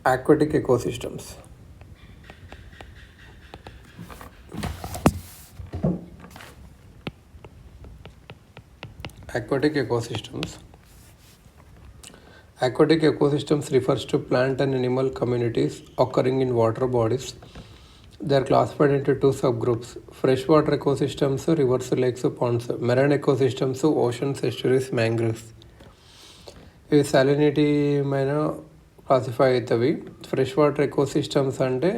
Aquatic ecosystems. Aquatic ecosystems. Aquatic ecosystems refers to plant and animal communities occurring in water bodies. They are classified into two subgroups: freshwater ecosystems, rivers, lakes, ponds; marine ecosystems, oceans, estuaries, mangroves. ఇవి salinity మైన classify అవుతాయి. Fresh water ecosystems అంటే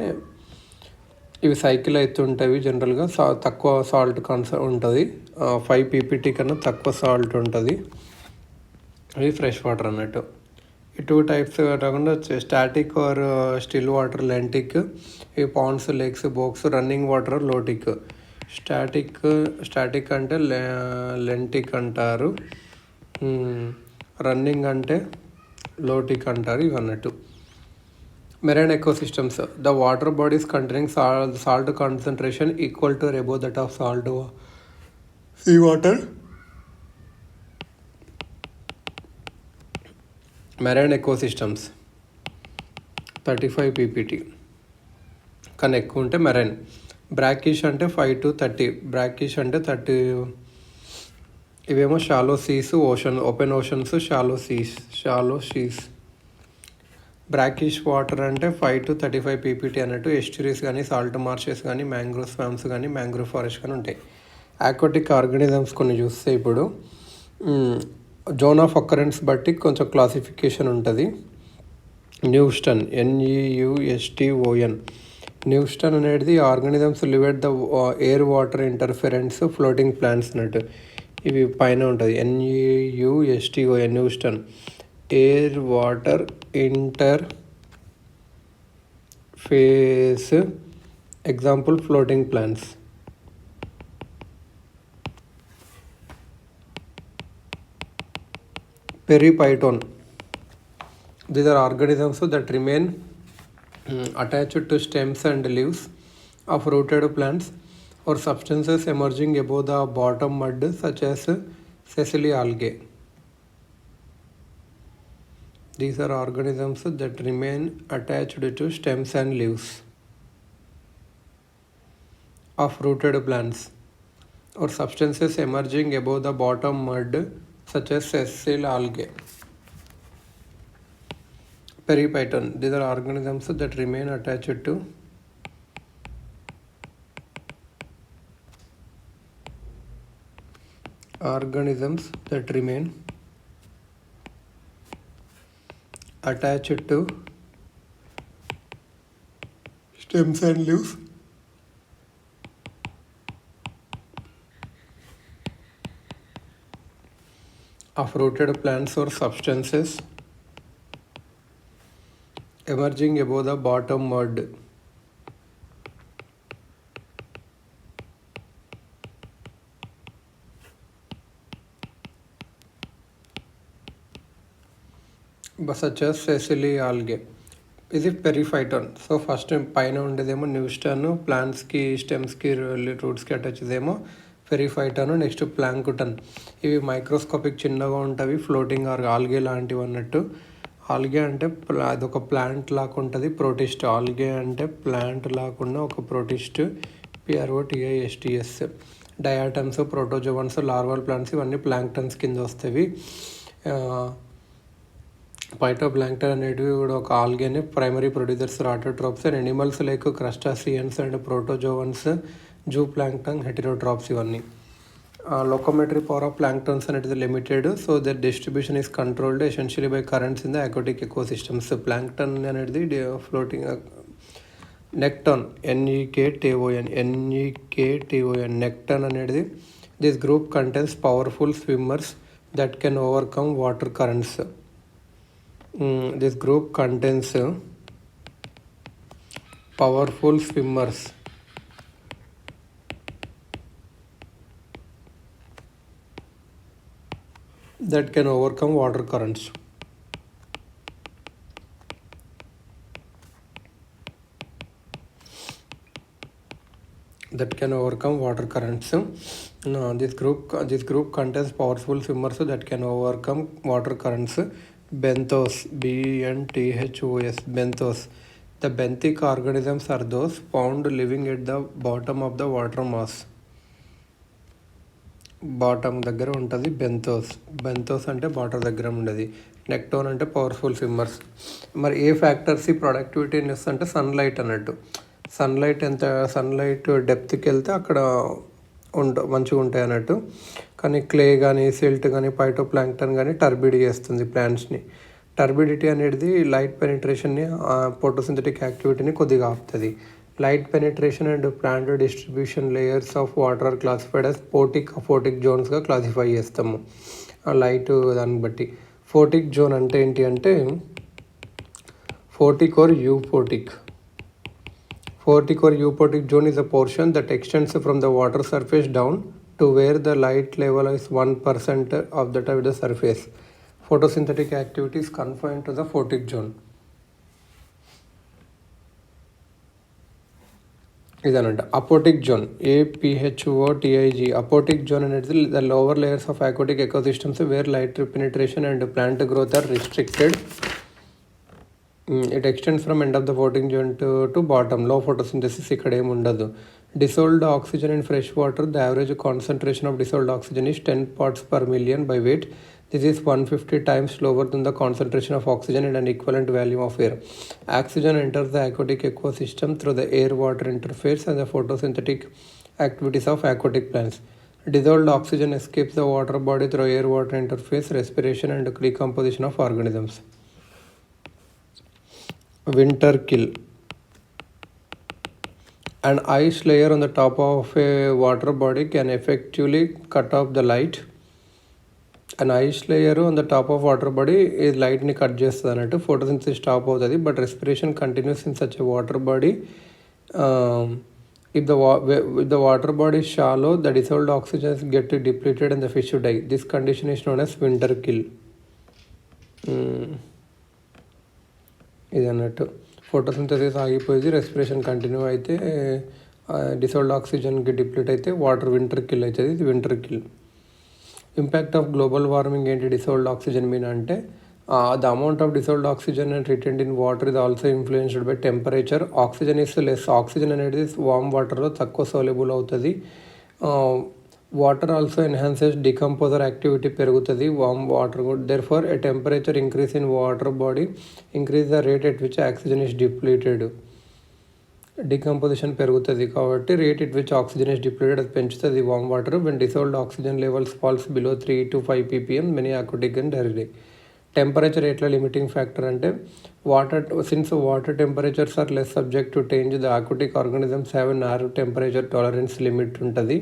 ఇవి cycle అవుతుంటాయి. జనరల్గా తక్కువ salt ఉంటుంది, 5 ppt కన్నా తక్కువ సాల్ట్ ఉంటుంది. ఇవి ఫ్రెష్ వాటర్ అన్నట్టు. ఈ 2 టైప్స్ కాకుండా static or still water lentic. ఈ ponds, lakes, bogs, running water lotic. Static అంటే లెంటిక్ అంటారు, రన్నింగ్ అంటే లోటిక్ అంటారు. ఇవి అన్నట్టు. Marine ecosystems: the water bodies containing salt concentration equal to or above that of salt sea water. Marine ecosystems 35 ppt కానీ ఎక్కువ ఉంటే మెరైన్. బ్రాకిష్ అంటే 5 to 30. బ్రాకిష్ అంటే 30. ఇవేమో shallow seas, open oceans, shallow seas. Brackish water అంటే 5 to 35 ppt అన్నట్టు. Estuaries కానీ, salt marshes కానీ, మ్యాంగ్రోవ్ స్వామ్స్ కానీ, మ్యాంగ్రోవ్ ఫారెస్ట్ కానీ ఉంటాయి. ఆక్వాటిక్ ఆర్గానిజమ్స్ కొన్ని చూస్తే ఇప్పుడు జోన్ ఆఫ్ అకరెన్స్ బట్టి కొంచెం క్లాసిఫికేషన్ ఉంటుంది. న్యూస్టన్, NEUSTON. న్యూస్టన్ అనేది organisms live at the air water interference floating plants అన్నట్టు. ఇవి పైన ఉంటుంది. NEUSTON neuston, air water interface. Example floating plants. Periphyton. These are organisms that remain attached to stems and leaves of rooted plants or substances emerging above the bottom mud such as sessile algae. These are organisms that remain attached to stems and leaves of rooted plants or substances emerging above the bottom mud such as sessile algae. Periphyton. These are organisms that remain attached to stems and leaves of rooted plants or substances emerging above the bottom mud. Such as sessile algae. ఇది పెరిఫైటన్. So first పైన ఉండేదేమో న్యూస్టన్, ప్లాంట్స్కి, స్టెమ్స్కి, రూట్స్కి attach ఏమో పెరిఫైటన్. Next ప్లాంకుటన్. ఇవి microscopic చిన్నగా ఉంటుంది, floating algae లాంటివి అన్నట్టు. Algae అంటే అదొక ప్లాంట్ లాగా ఉంటుంది. ప్రోటిస్ట్. ఆల్గే అంటే ప్లాంట్ లాకుండా ఒక protist. PROTISTS. Diatoms, protozoans, larval plants ఇవన్నీ ప్లాంక్టన్స్ కింద వస్తాయి. ఫైటోప్లాంక్టన్ అనేటివి కూడా ఒక ఆల్గేనే primary producers, autotrophs. And animals like crustaceans and protozoans, zooplankton, heterotrophs ఇవన్నీ. లోకోమెట్రీ పవర్ ఆఫ్ ప్లాంక్టన్స్ అనేది limited. So their distribution is controlled essentially by currents in the aquatic ecosystems. Plankton అనేది floating. Nekton, NEKTON. Nekton అనేది this group contains powerful swimmers that can overcome water currents. This group contains powerful swimmers that can overcome water currents. This group contains powerful swimmers that can overcome water currents. Benthos, Benthos, benthos. The benthic organisms are those found living at the bottom of the water mass. Bottom దగ్గర ఉంటుంది బెంతోస్. బెంతోస్ అంటే barter దగ్గర ఉండేది. నెక్టోన్ అంటే powerful swimmers. మరి ఏ factors ఈ ప్రొడక్టివిటీని ఇస్తుంటే sunlight అన్నట్టు. సన్లైట్ డెప్త్కి వెళ్తే అక్కడ మంచిగా ఉంటాయి అన్నట్టు. కానీ క్లే కానీ సిల్ట్ కానీ పైటోప్లాంక్టన్ కానీ టర్బిడ్ చేస్తుంది ప్లాంట్స్ని. టర్బిడిటీ అనేది లైట్ పెనిట్రేషన్ని, ఫోటోసింథటిక్ యాక్టివిటీని కొద్దిగా ఆపుతుంది. Light penetration and plant distribution layers of water are classified as photic aphotic జోన్స్గా క్లాసిఫై చేస్తాము లైట్ దాన్ని బట్టి. ఫోటిక్ జోన్ అంటే ఏంటి అంటే photic or euphotic. Photic or eupotic zone is a portion that extends from the water surface down to where the light level is 1% of the surface. Photosynthetic activity is confined to the photic zone. ఇదనంట aphotic zone, APHOTIG. Aphotic zone అనేది the lower layers of aquatic ecosystems where light penetration and plant growth are restricted. It extends from end of the photic zone to bottom. Low photosynthesis ఇక్కడ ఏమి ఉండదు. Dissolved oxygen in fresh water, the average concentration of dissolved oxygen is 10 parts per million by weight. This is 150 times lower than the concentration of oxygen in an equivalent volume of air. Oxygen enters the aquatic ecosystem through the air-water interface and the photosynthetic activities of aquatic plants. Dissolved oxygen escapes the water body through air-water interface, respiration and decomposition of organisms. Winter kill. An ice layer on the top of a water body can effectively cut off the light. And ice layer on the top of water body ఈ లైట్ని cut చేస్తుంది అన్నట్టు. Photosynthesis stop అవుతుంది, but respiration continues in such a water body. If the water body shallow, the dissolved oxygens get depleted and the fish die. This condition is known as winter kill. ఇది అన్నట్టు photosynthesis ఆగిపోయి respiration continue అయితే dissolved ఆక్సిజన్కి deplete అయితే water winter kill అవుతుంది. ఇది winter kill. Impact of global warming ఏంటి dissolved oxygen mean అంటే the amount of dissolved oxygen and retained in water is also influenced by temperature. Oxygen is less. Oxygen అనేది warm వాటర్లో తక్కువ soluble అవుతుంది. Water also enhances decomposer activity పెరుగుతుంది warm water కూడా. Therefore a temperature increase in water body increase the rate at which oxygen is depleted. Decomposition పెరుగుతుంది కాబట్టి rate it which oxygen is depleted అది పెంచుతుంది warm water. When dissolved oxygen levels falls below 3 to 5 ppm many aquatic and dairy. Temperature ఎట్లా limiting factor అంటే since water temperatures are less subject to change, the aquatic organisms have a narrow temperature tolerance limit ఉంటుంది.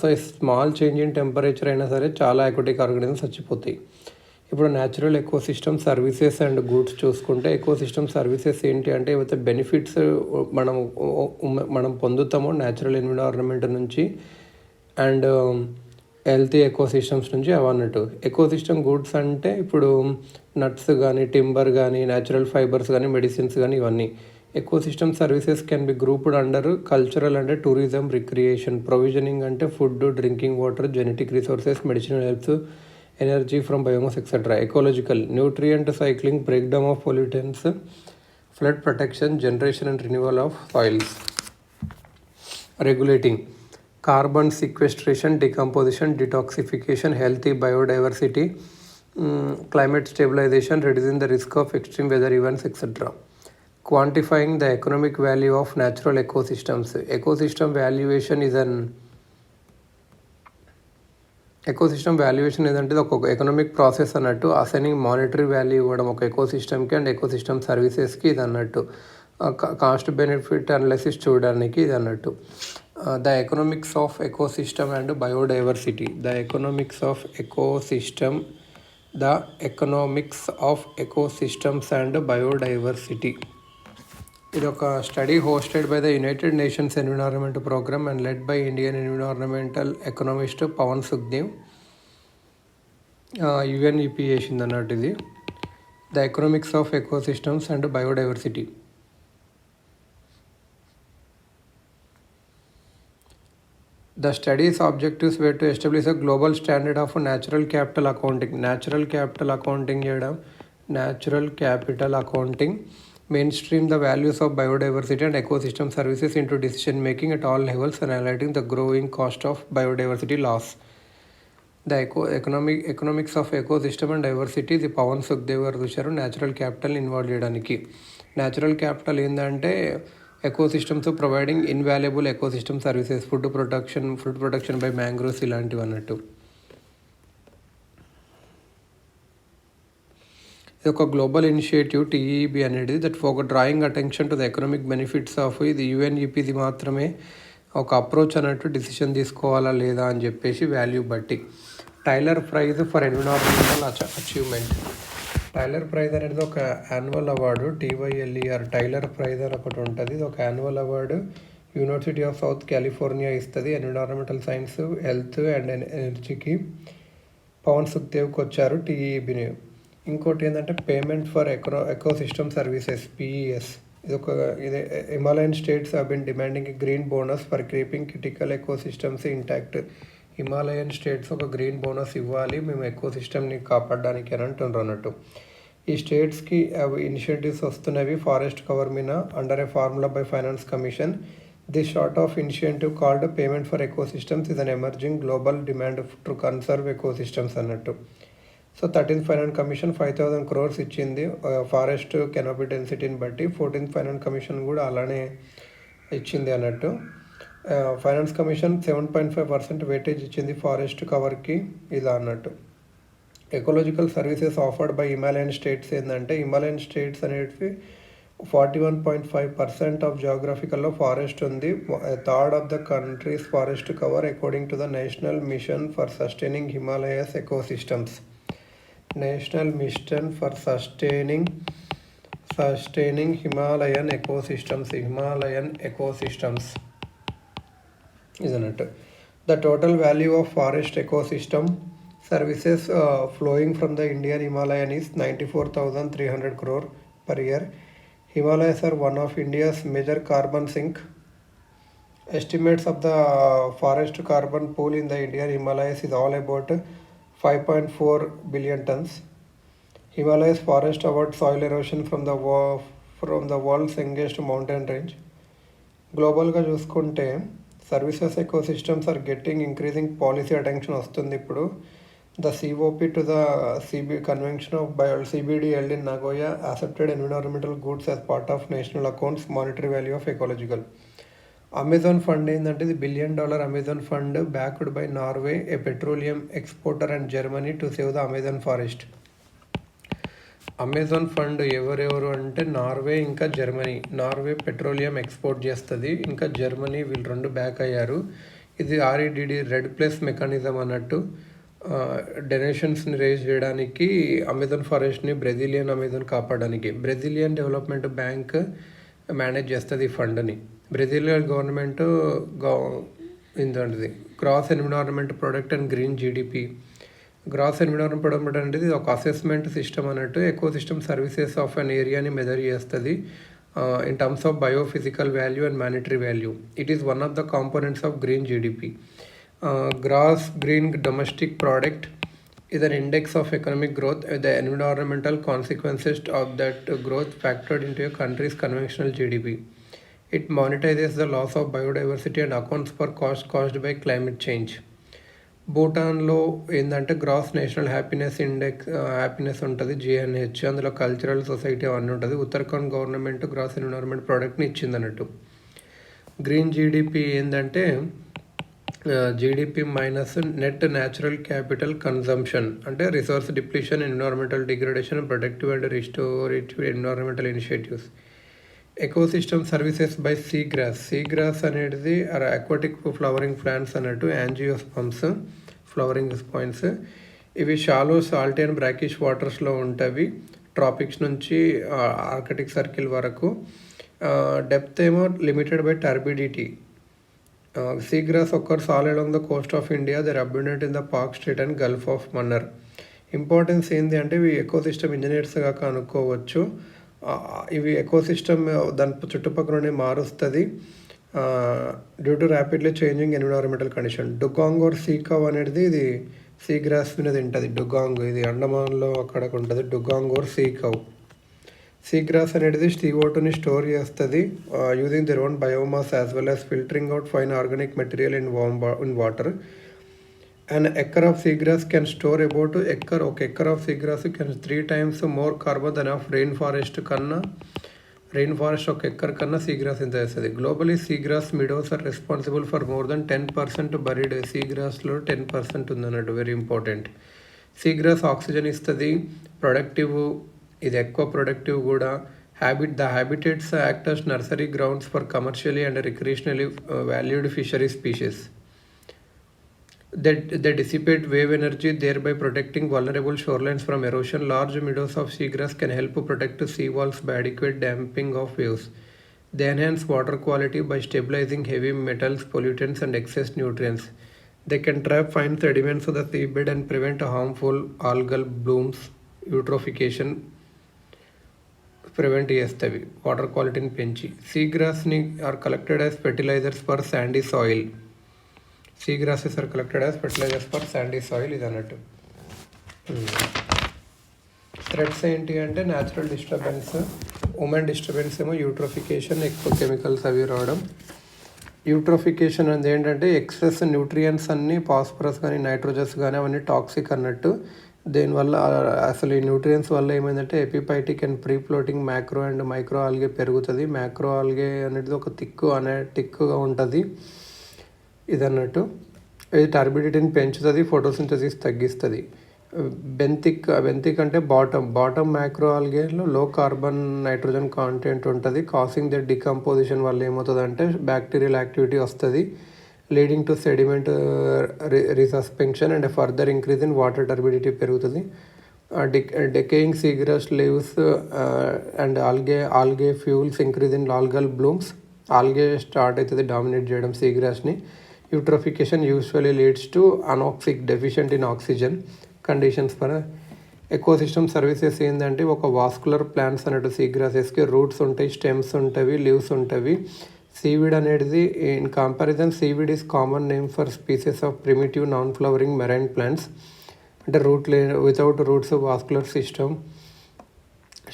So small change in temperature అయినా సరే చాలా aquatic organisms చచ్చిపోతాయి. ఇప్పుడు natural ecosystem services and goods చూసుకుంటే, ecosystem services ఏంటి అంటే ఏవైతే బెనిఫిట్స్ మనం పొందుతామో న్యాచురల్ ఎన్విరాన్మెంట్ నుంచి అండ్ హెల్తీ ఎకోసిస్టమ్స్ నుంచి అవన్నట్టు. ఎకోసిస్టమ్ గుడ్స్ అంటే ఇప్పుడు నట్స్ కానీ టింబర్ కానీ న్యాచురల్ ఫైబర్స్ కానీ మెడిసిన్స్ కానీ ఇవన్నీ. Ecosystem services can be grouped under cultural అంటే టూరిజం, రిక్రియేషన్. ప్రొవిజనింగ్ అంటే food, drinking water, genetic resources, medicinal helps, energy from biomass etc. Ecological, nutrient cycling, breakdown of pollutants, flood protection, generation and renewal of soils. Regulating, carbon sequestration, decomposition, detoxification, healthy biodiversity, climate stabilization, reducing the risk of extreme weather events etc. Quantifying the economic value of natural ecosystems. Ecosystem valuation is an ecosystem valuation ఏదంటే ఒక economic process అన్నట్టు. Assigning monetary value ఇవ్వడం ఒక ఎకోసిస్టమ్కి and ecosystem సర్వీసెస్కి ఇది అన్నట్టు. Cost benefit analysis చూడడానికి ఇది అన్నట్టు. The economics of ecosystem and biodiversity. The economics of ecosystems and biodiversity. ఇది ఒక study hosted by the United Nations environment programme and led by Indian environmental economist Pavan Sukhdev. UNEP చేసింది అన్నట్టు ఇది. The economics of ecosystems and biodiversity. The study's objectives were to establish a global standard of natural capital accounting. Natural capital accounting చేయడం, natural capital accounting, mainstream the values of biodiversity and ecosystem services into decision making at all levels and highlighting the growing cost of biodiversity loss. The economics of ecosystem and diversity, ఇది పవన్ సుఖ్దేవ్ గారు చూశారు natural capital involve చేయడానికి. Natural capital ఏంటంటే ecosystems providing invaluable ecosystem services, food protection by mangroves ఇలాంటివి అన్నట్టు. ఇది ఒక global initiative టీఈబీ అనేది that for drawing attention to the economic benefits of ఇది యుఎన్ఈపీది మాత్రమే ఒక అప్రోచ్ అన్నట్టు డిసిషన్ తీసుకోవాలా లేదా అని చెప్పేసి వాల్యూ బట్టి. Tyler prize for environmental achievement. Tyler prize అనేది ఒక annual award, TYLER Tyler prize అని ఒకటి ఉంటుంది. ఇది ఒక annual award university of south California ఇస్తుంది. ఎన్విరాన్మెంటల్ సైన్స్, హెల్త్ అండ్ ఎనర్జీకి పవన్ సుఖ్దేవ్కి వచ్చారు టీఈబీని. ఇంకోటి ఏంటంటే payment for ecosystem services, PES. ఇది Himalayan states have been demanding green bonus for keeping critical ecosystems intact. Himalayan states ఒక గ్రీన్ బోనస్ ఇవ్వాలి మేము ఎకోసిస్టమ్ని కాపాడడానికి అని అంటున్నారు అన్నట్టు. ఈ స్టేట్స్కి అవి ఇనిషియేటివ్స్ వస్తున్నవి ఫారెస్ట్ కవర్ మీద under a formula by finance commission. This sort of initiative called payment for ecosystems is an emerging global demand to conserve ecosystems అన్నట్టు. So 13th finance commission 5,000 crores ఇచ్చింది ఫారెస్ట్ కెనోపీ డెన్సిటీని బట్టి. 14th finance commission కూడా అలానే ఇచ్చింది అన్నట్టు. Finance commission 7.5% weightage ఇచ్చింది forest కవర్కి ఇలా అన్నట్టు. Ecological services afforded by Himalayan states ఏంటంటే హిమాలయన్ స్టేట్స్ అనేటివి 41.5% ఆఫ్ జాగ్రఫికల్లో ఫారెస్ట్ ఉంది. Third of the countries forest cover according to the national mission for sustaining Himalayas ecosystems. National mission for sustaining Himalayan ecosystems isn't it? The total value of forest ecosystem services flowing from the Indian Himalayan is 94,300 crore per year. Himalayas are one of India's major carbon sink. Estimates of the forest carbon pool in the Indian Himalayas is all about 5.4 billion tons. Himalayas forest avoid soil erosion from the world's youngest mountain range. గ్లోబల్గా చూసుకుంటే services ecosystems are getting increasing policy attention వస్తుంది ఇప్పుడు. The COP to the convention of CBD held in Nagoya accepted environmental goods as part of national accounts monetary value of ecological. Amazon fund ఏంటంటే ఇది $1 billion Amazon fund backed by Norway, A petroleum exporter and Germany to save the Amazon forest. Amazon fund ఎవరెవరు అంటే Norway ఇంకా Germany. Norway petroleum export చేస్తుంది, ఇంకా Germany, వీళ్ళు 2 back అయ్యారు. ఇది REDD రెడ్ ప్లేస్ మెకానిజం అన్నట్టు. డొనేషన్స్ని రేజ్ చేయడానికి అమెజాన్ ఫారెస్ట్ని బ్రెజిలియన్ అమెజాన్ కాపాడడానికి బ్రెజిలియన్ డెవలప్మెంట్ బ్యాంక్ మేనేజ్ చేస్తుంది ఈ ఫండ్ని. బ్రెజిలియన్ గవర్నమెంట్ ఏంటంటే gross environment product and green GDP. Gross environment product అనేది ఒక అసెస్మెంట్ సిస్టమ్ అన్నట్టు. ఎకోసిస్టమ్ సర్వీసెస్ ఆఫ్ అన్ ఏరియాని మెజర్ చేస్తుంది in terms of biophysical value and monetary value. It is one of the components of green GDP. Gross green domestic product is an index of economic growth. The environmental consequences of that growth factored into a country's conventional GDP. It monetizes the loss of biodiversity and accounts for costs caused by climate change. భూటాన్లో ఏంటంటే gross national happiness happiness ఉంటుంది GNH, అందులో cultural society అవన్నీ ఉంటుంది. Uttarakhand government gross environment ప్రోడక్ట్ని ఇచ్చింది అన్నట్టు. Green GDP ఏంటంటే GDP minus net natural capital consumption, అంటే resource depletion, environmental degradation, protective and restorative environmental initiatives. Ecosystem services by seagrass అనేది అక్వాటిక్ ఫ్లవరింగ్ ప్లాంట్స్ అన్నట్టు. Angiosperms flowering points. ఇవి షాలో సాల్ట్ అండ్ బ్రాకిష్ వాటర్స్లో ఉంటాయి, tropics నుంచి Arctic Circle వరకు. Depth ఏమో limited by turbidity. Seagrass occurs all along the coast of India. They are abundant in the Park Strait and Gulf of Mannar. Importance ఏంటి అంటే ఇవి ecosystem ఇంజనీర్స్గా కనుక్కోవచ్చు. ఇవి ఎకోసిస్టమ్ దాని చుట్టుపక్కలనే మారుస్తుంది. Due to rapidly changing environmental condition. Dugong or sea cow అనేది ఇది సీ గ్రాస్ మీద తింటుంది. డుగాంగ్ ఇది అండమాన్లో అక్కడ ఉంటుంది. Dugong or sea cow. Seagrass అనేది CO2ని స్టోర్ చేస్తుంది using their own biomass as well as filtering out fine organic material in water. An acre of seagrass can store about ఒక acre of seagrass can 3 times more carbon than of rainforest కన్నా ఒక acre కన్నా seagrass ఎంత చేస్తుంది. Globally seagrass meadows are responsible for more than 10% buried. సీగ్రాస్లో 10% ఉందన్నట్టు, very important. Seagrass oxygen ఇస్తుంది, productive, ఇది ఎక్కువ ప్రొడక్టివ్ కూడా. The habitats act as nursery grounds for commercially and recreationally valued fishery species. They dissipate wave energy, thereby protecting vulnerable shorelines from erosion. Large meadows of seagrass can help protect sea walls by adequate damping of waves. They enhance water quality by stabilizing heavy metals, pollutants, and excess nutrients. They can trap fine sediments of the seabed and prevent harmful algal blooms. Eutrophication prevent చేస్తవి water క్వాలిటీని పెంచి. సీగ్రాస్ని are collected as fertilisers for sandy soil. Seagrasses are collected as fertilisers for sandy soil, ఇది అన్నట్టు. Threats ఏంటి అంటే natural disturbance, human disturbance ఏమో eutrophication, ఎక్కువ కెమికల్స్ అవి రావడం. యూట్రోఫికేషన్ అనేది ఏంటంటే ఎక్సెస్ న్యూట్రియంట్స్ అన్నీ, ఫాస్ఫరస్ కానీ నైట్రోజన్స్ కానీ అవన్నీ టాక్సిక్ అన్నట్టు. దీనివల్ల అసలు ఈ న్యూట్రియంట్స్ వల్ల ఏమైందంటే epiphytic and free floating macro and micro algae పెరుగుతుంది. మ్యాక్రో ఆల్గే అనేది ఒక టిక్కుగా ఉంటుంది ఇది అన్నట్టు. ఇది టర్బిడిటీని పెంచుతుంది, ఫోటోసింథసిస్ తగ్గిస్తుంది. బెంతిక్ అంటే బాటమ్ మ్యాక్రో ఆల్గేలో లో కార్బన్ నైట్రోజన్ కాంటెంట్ ఉంటుంది. కాసింగ్ ద డికంపోజిషన్ వల్ల ఏమవుతుంది అంటే బ్యాక్టీరియల్ యాక్టివిటీ వస్తుంది, leading to sediment resuspension and further increase in water turbidity పెరుగుతుంది. Decaying seagrass leaves and algae fuels increase in algal blooms. Algae start అవుతుంది dominate చేయడం సీగ్రాస్ని. Eutrophication usually leads to anoxic deficient in oxygen conditions for ecosystem services. ఏంటంటే ఒక vascular plants అన్నట్టు సీగ్రాసెస్కి roots ఉంటాయి, stems ఉంటాయి, లీవ్స్ ఉంటాయి. సీవీడ్ అనేది in comparison seaweed is common name for species of primitive non flowering marine plants. అంటే without roots, vascular system,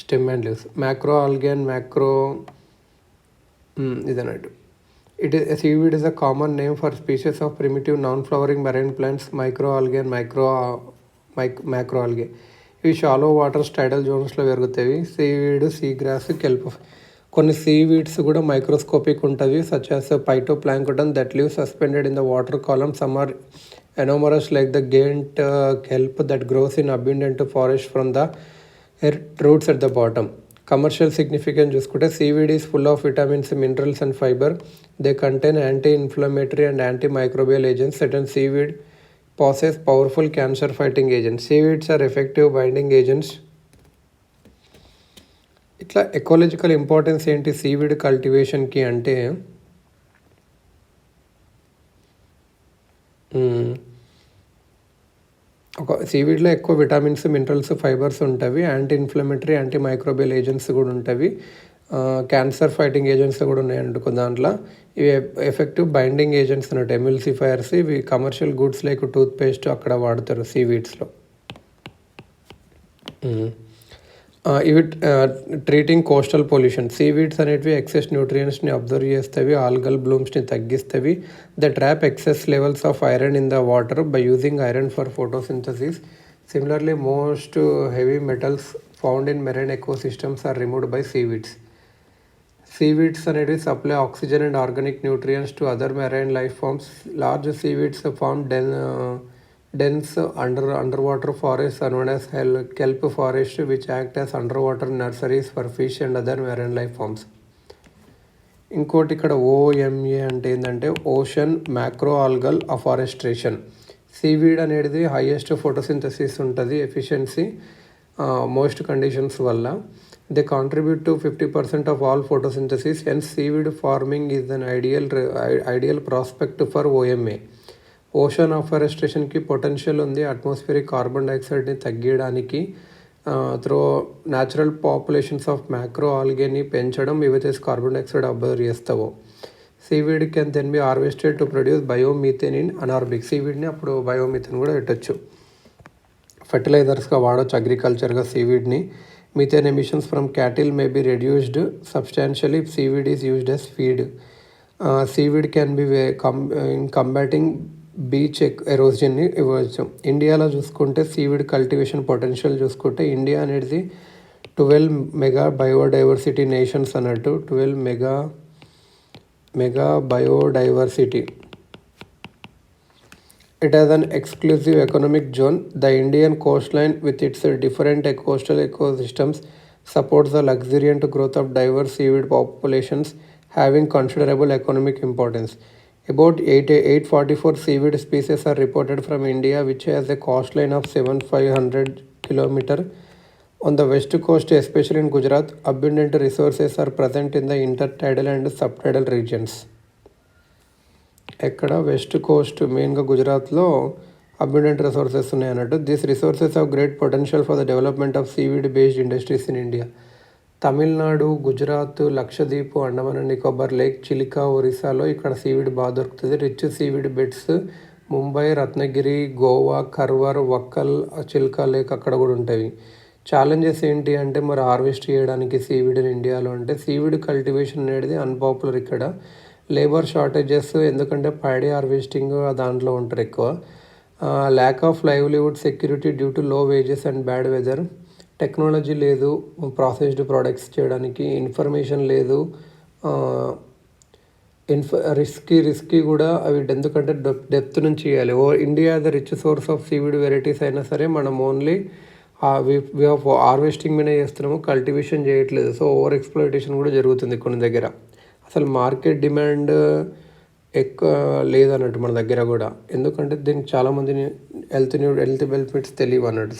stem and leaves. Macro algae and ఇదన్నట్టు. Seaweed is a common name for species of primitive non-flowering marine plants, microalgae and macroalgae. ఇవి shallow water tidal జోన్స్లో పెరుగుతాయి. Seaweed, seagrass, kelp. కొన్ని seaweeds కూడా microscopic ఉంటుంది, such as phytoplankton that live suspended in the water column. Some are enormous like the giant kelp that grows in abundant forest from the roots at the bottom. Commercial significance చూసుకుంటే seaweed is full of vitamins, minerals and fibre. They contain anti-inflammatory and antimicrobial agents. Certain seaweed possess powerful cancer fighting agents. Seaweeds are effective binding agents. ఇట్లా ecological importance ఏంటి seaweed కల్టివేషన్కి అంటే ఒక సీవీడ్లో ఎక్కువ vitamins, minerals, fibres ఉంటాయి. Anti inflammatory, anti microbial agents కూడా ఉంటాయి. Cancer fighting agents కూడా ఉన్నాయనుకో దాంట్లో. ఇవి ఎఫెక్టివ్ బైండింగ్ ఏజెంట్స్ అన్నట్టు, ఎమిల్సిఫైర్స్. ఇవి commercial goods like toothpaste అక్కడ వాడతారు సీవీడ్స్లో. ఇవి ట్రీటింగ్ కోస్టల్ పొల్యూషన్. సీవీడ్స్ అనేటివి ఎక్సెస్ న్యూట్రియంట్స్ని అబ్జర్వ్ చేస్తాయి, ఆల్గల్ బ్లూమ్స్ని తగ్గిస్తాయి. They trap excess levels of iron in the water by using iron for photosynthesis. Similarly most heavy metals found in marine ecosystems are removed by seaweeds. Seaweeds అనేవి supply oxygen and organic nutrients to other marine life forms. Large seaweeds found dense underwater forests are known as kelp forest, which act as underwater nurseries for fish and other marine life forms. ఇంకోటి ఇక్కడ OMA అంటే ఏంటంటే ocean macro algal afforestation. Seaweed అనేది highest photosynthesis ఉంటుంది, efficiency most conditions వల్ల. They contribute to 50% of all photosynthesis. And seaweed farming is an ideal prospect for OMA. Ocean అఫారెస్ట్రేషన్కి potential ఉంది atmospheric carbon డైఆక్సైడ్ని తగ్గించడానికి. Through natural populations of macro ఆల్గేని పెంచడం, ఏవైతే కార్బన్ డైఆక్సైడ్ అబ్జర్వ్ చేస్తావో. Seaweed can then be harvested to produce biomethane in anaerobic. సీవీడ్ని అప్పుడు బయోమీథేన్ కూడా పెట్టచ్చు, ఫెర్టిలైజర్స్గా వాడచ్చు అగ్రికల్చర్గా సీవీడ్ని. Methane emissions from cattle may be reduced substantially if seaweed is used as feed. Seaweed can be in combating beach ఎరోజన్ని ఇవ్వచ్చు. ఇండియాలో చూసుకుంటే సీవీడ్ కల్టివేషన్ పొటెన్షియల్ చూసుకుంటే ఇండియా అనేది 12 మెగా బయోడైవర్సిటీ నేషన్స్ అన్నట్టు. 12 mega biodiversity. It has an exclusive economic zone. The Indian coastline with its different coastal ecosystems supports the luxuriant growth of diverse seaweed populations having considerable economic importance. About 844 seaweed species are reported from India, which has a coastline of 7,500 km. On the west coast, especially in Gujarat, abundant resources are present in the intertidal and subtidal regions. ఎక్కడ west coast మెయిన్గా గుజరాత్లో abundant resources ఉన్నాయి అన్నట్టు. This resources of great potential for the development of seaweed based industries in India. Tamil Nadu, Gujarat, Lakshadweep, Andaman and Nicobar, lake Chilika, ఒరిస్సాలో ఇక్కడ seaweed బాగా దొరుకుతుంది. Rich seaweed beds Mumbai, Ratnagiri, Goa, Karwar, వక్కల్, చిల్కా లేక్ అక్కడ కూడా ఉంటాయి. ఛాలెంజెస్ ఏంటి అంటే మరి హార్వెస్ట్ చేయడానికి సీవీడ్ ఇన్ ఇండియాలో అంటే సీవీడ్ కల్టివేషన్ అనేది అన్పాపులర్ ఇక్కడ. లేబర్ షార్టేజెస్, ఎందుకంటే ప్యాడీ హార్వెస్టింగ్ దాంట్లో ఉంటారు ఎక్కువ. Lack of livelihood security due to low wages and bad weather. Technology లేదు ప్రాసెస్డ్ ప్రోడక్ట్స్ చేయడానికి, ఇన్ఫర్మేషన్ లేదు, రిస్కీ కూడా అవి, ఎందుకంటే డెప్త్ నుంచి చేయాలి. India the rich source of seaweed varieties అయినా సరే మనం ఓన్లీ హార్వెస్టింగ్ మీద చేస్తున్నాము, కల్టివేషన్ చేయట్లేదు. సో ఓవర్ ఎక్స్ప్లాయిటేషన్ కూడా జరుగుతుంది కొన్ని దగ్గర. అసలు మార్కెట్ డిమాండ్ ఎక్కువ లేదన్నట్టు మన దగ్గర కూడా, ఎందుకంటే దీనికి చాలామందిని హెల్త్ బెనిఫిట్స్ తెలియవు అన్నట్టు.